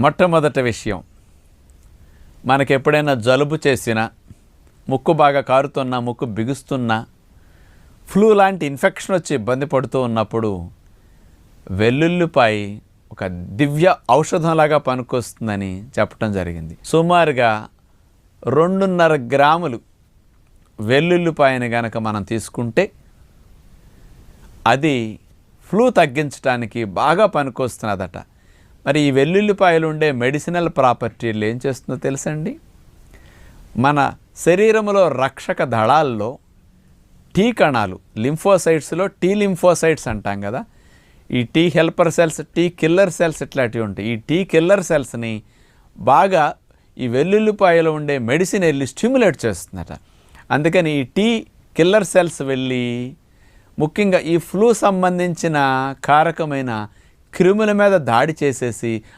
మొట్టమొదటి విషయం, మనకి ఎప్పుడైనా జలుబు చేసినా, ముక్కు బాగా కారుతున్నా, ముక్కు బిగుస్తున్నా, ఫ్లూ లాంటి ఇన్ఫెక్షన్ వచ్చి ఇబ్బంది పడుతూ ఉన్నప్పుడు వెల్లుల్లిపాయ ఒక దివ్య ఔషధంలాగా పనికొస్తుందని చెప్పడం జరిగింది. సుమారుగా 2.5 గ్రాములు వెల్లుల్లిపాయని గనక మనం తీసుకుంటే అది ఫ్లూ తగ్గించడానికి బాగా పనికొస్తున్నదట. మరి ఈ వెల్లుల్లిపాయలు ఉండే మెడిసినల్ ప్రాపర్టీలు ఏం చేస్తుందో తెలుసండి? మన శరీరంలో రక్షక దళాల్లో టీ కణాలు, లింఫోసైట్స్లో టీ లింఫోసైట్స్ అంటాం కదా, ఈ T helper cells, T killer cells ఇట్లాంటివి ఉంటాయి. ఈ టీ కిల్లర్ సెల్స్ని బాగా ఈ వెల్లుల్లిపాయలో ఉండే మెడిసిన్ వెళ్ళి స్టిమ్యులేట్ చేస్తుందట. అందుకని ఈ టీ కిల్లర్ సెల్స్ వెళ్ళి ముఖ్యంగా ఈ ఫ్లూ సంబంధించిన కారకమైన క్రిముల మీద దాడి చేసేసి